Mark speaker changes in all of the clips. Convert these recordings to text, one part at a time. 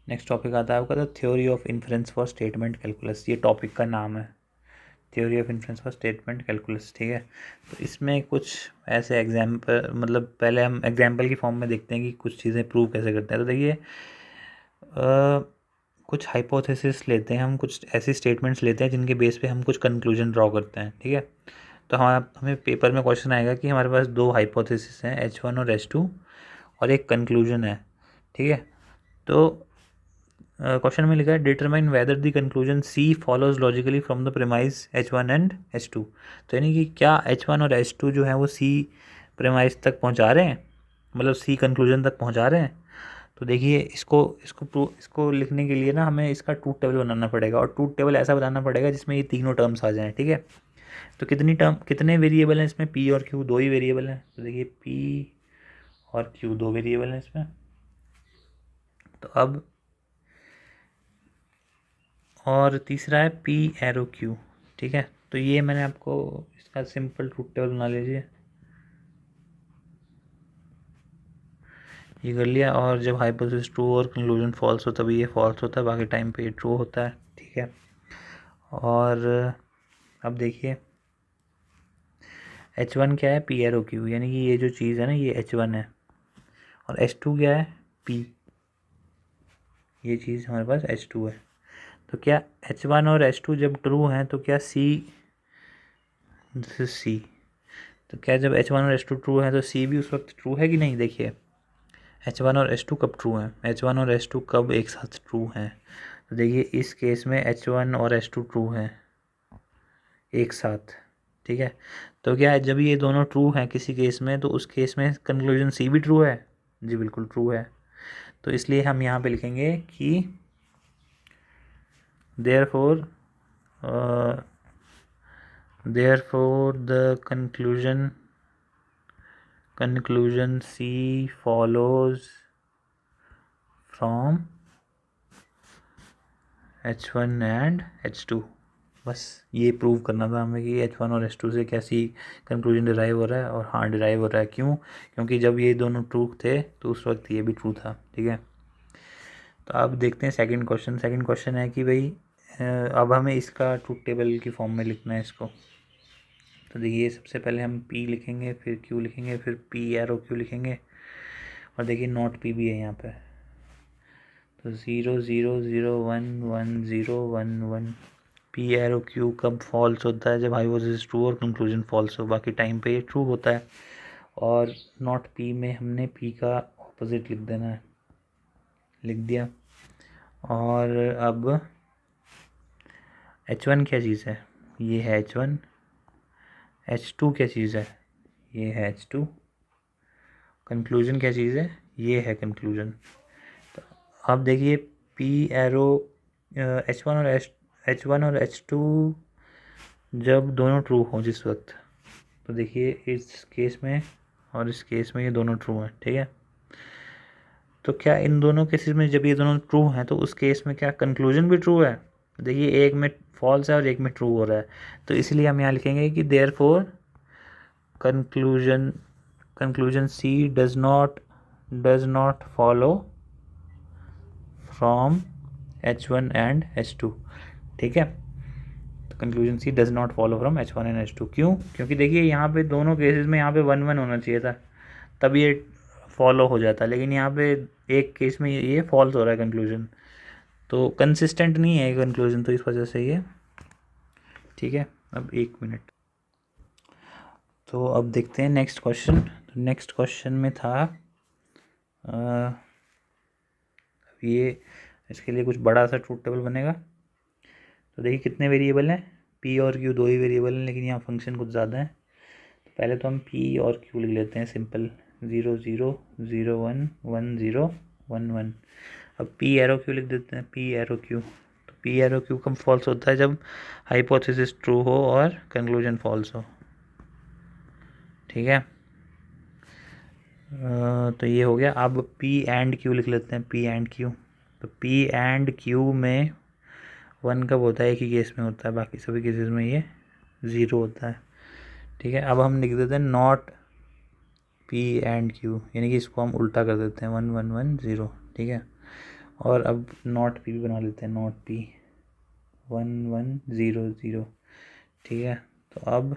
Speaker 1: Next topic आता है आपका the theory of inference for statement calculus. ये टॉपिक का नाम है, theory of inference for statement calculus. ठीक है, तो इसमें कुछ ऐसे एग्जाम्पल, मतलब पहले हम एग्जाम्पल की फॉर्म में देखते हैं कि कुछ चीज़ें प्रूव कैसे करते हैं। तो देखिए कुछ हाइपोथेसिस लेते हैं हम, कुछ ऐसी स्टेटमेंट्स लेते हैं जिनके बेस पे हम कुछ कंक्लूजन ड्रॉ करते हैं। ठीक है, तो हमें पेपर में क्वेश्चन आएगा कि हमारे पास दो हाइपोथेसिस हैं H1 और H2 और एक कंक्लूजन है। ठीक है, तो क्वेश्चन में लिखा है determine whether the conclusion C follows logically from the premise H1 and H2। तो यानी कि क्या H1 और H2 जो है वो C प्रेमाइज तक पहुंचा रहे हैं, मतलब C कंक्लूजन तक पहुंचा रहे हैं। तो देखिए इसको लिखने के लिए ना हमें इसका ट्रूथ टेबल बनाना पड़ेगा, और ट्रूथ टेबल ऐसा बनाना पड़ेगा जिसमें ये तीनों टर्म्स आ जाएं। ठीक है, तो कितने वेरिएबल हैं इसमें? P और Q दो ही वेरिएबल हैं। तो देखिए P और Q दो वेरिएबल हैं इसमें। तो अब और तीसरा है P एरो Q। ठीक है, तो ये मैंने आपको इसका सिंपल ट्रूथ टेबल बना लीजिए, ये कर लिया। और जब हाइपोथेसिस ट्रू और कंक्लूजन फॉल्स हो तभी ये फॉल्स होता है, बाकी टाइम पे ये ट्रू होता है। ठीक है, और अब देखिए H1 क्या है? P एरो Q, यानी कि ये जो चीज़ है ना ये H1 है, और H2 क्या है? P। ये चीज़ हमारे पास H2 है। तो क्या H1 और H2 जब ट्रू हैं तो क्या C, दिस इज C, तो क्या जब H1 और H2 ट्रू है तो C भी उस वक्त ट्रू है कि नहीं? देखिए H1 और H2 कब ट्रू हैं, H1 और H2 कब एक साथ ट्रू हैं? तो देखिए इस केस में H1 और H2 ट्रू हैं एक साथ। ठीक है, तो क्या जब ये दोनों ट्रू हैं किसी केस में तो उस केस में कंक्लूजन C भी ट्रू है? जी बिल्कुल ट्रू है। तो इसलिए हम यहाँ पे लिखेंगे कि therefore the conclusion C follows from H1 and H2। बस ये प्रूव करना था हमें कि H1 और H2 से कैसी कंक्लूजन डिराइव हो रहा है। और हाँ डिराइव हो रहा है, क्यों? क्योंकि जब ये दोनों ट्रू थे तो उस वक्त ये भी ट्रू था। ठीक है, तो अब देखते हैं सेकंड क्वेश्चन। सेकंड क्वेश्चन है कि भाई अब हमें इसका ट्रूथ टेबल की फॉर्म में लिखना है इसको। तो देखिए सबसे पहले हम P लिखेंगे, फिर Q लिखेंगे, फिर P एरो Q लिखेंगे, और देखिए नॉट P भी है यहाँ पे। तो 0 0 0 1 1 0 1 1। P एरो Q कब फॉल्स होता है? जब हाइपोथेसिस ट्रू और कंक्लूजन फॉल्स हो, बाकी टाइम पे ये ट्रू होता है। और नॉट P में हमने P का ऑपोजिट लिख देना है, लिख दिया। और अब H1 क्या चीज़ है? ये है H1। H2 क्या चीज़ है? ये है H2। कंक्लूजन क्या चीज़ है? ये है कंक्लूजन। तो अब देखिए P एरो H1 और H2 जब दोनों ट्रू हों जिस वक्त, तो देखिए इस केस में और इस केस में ये दोनों ट्रू हैं। ठीक है, तो क्या इन दोनों केसेस में जब ये दोनों ट्रू हैं तो उस केस में क्या कंक्लूजन भी ट्रू है? देखिए एक में फॉल्स है और एक में ट्रू हो रहा है, तो इसलिए हम यहाँ लिखेंगे कि therefore conclusion C does not follow from H1 and H2। ठीक है, तो conclusion C does not follow from H1 and H2। क्यों? क्योंकि देखिए यहाँ पे दोनों केसेस में यहाँ पे 1 1 होना चाहिए था, तब ये फॉलो हो जाता, लेकिन यहाँ पे एक केस में ये फॉल्स हो रहा है कंक्लूजन, तो कंसिस्टेंट नहीं है कंक्लूजन, तो इस वजह से ये। ठीक है, अब 1 मिनट। तो अब देखते हैं नेक्स्ट क्वेश्चन। तो नेक्स्ट क्वेश्चन में था ये, इसके लिए कुछ बड़ा सा ट्रूथ टेबल बनेगा। तो देखिए कितने वेरिएबल हैं? P और Q दो ही वेरिएबल हैं, लेकिन यहाँ फंक्शन कुछ ज़्यादा है। तो पहले तो हम P और Q लिख लेते हैं सिंपल, 0 0 0 1 1 0 1 1। अब P एरो Q लिख देते हैं, P एरो Q। तो P एरो Q कब फॉल्स होता है? जब हाइपोथेसिस ट्रू हो और कंक्लूजन फॉल्स हो। ठीक है, तो ये हो गया। अब P एंड Q लिख लेते हैं, P एंड Q। तो P एंड Q में 1 कब होता है? एक ही केस में होता है, बाकी सभी केसेस में ये 0 होता है। ठीक है, अब हम लिख देते हैं नॉट P एंड Q, यानी कि इसको हम उल्टा कर देते हैं 1 1 1 0। ठीक है, और अब नॉट पी भी बना लेते हैं, नॉट पी 1100, ठीक है। तो अब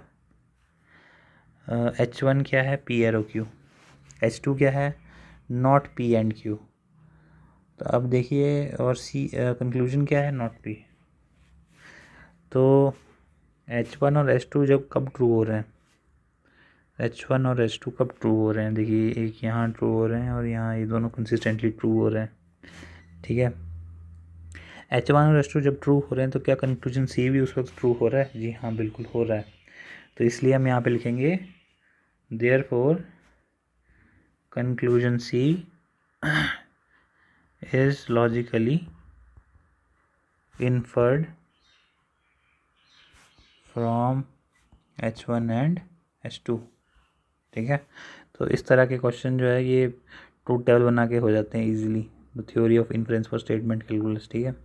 Speaker 1: H1 क्या है, पी एरो क्यू, H2 क्या है, नॉट पी एंड क्यू। तो अब देखिए, और सी कंक्लूजन क्या है, नॉट पी। तो H1 और H2 जब कब ट्रू हो रहे हैं, H1 और H2 कब ट्रू हो रहे हैं, देखिए एक यहाँ ट्रू हो रहे हैं और यहाँ ये दोनों कंसिस्टेंटली ट्रू हो रहे हैं, ठीक है। H1 और H2 जब ट्रू हो रहे हैं तो क्या कंक्लूजन सी भी उस वक्त ट्रू हो रहा है, जी हाँ बिल्कुल हो रहा है। तो इसलिए हम यहाँ पे लिखेंगे therefore conclusion C is logically inferred from H1 and H2, ठीक है। तो इस तरह के क्वेश्चन जो है ये ट्रूथ टेबल बना के हो जाते हैं easily, the theory of inference for statement calculus, ठीक है।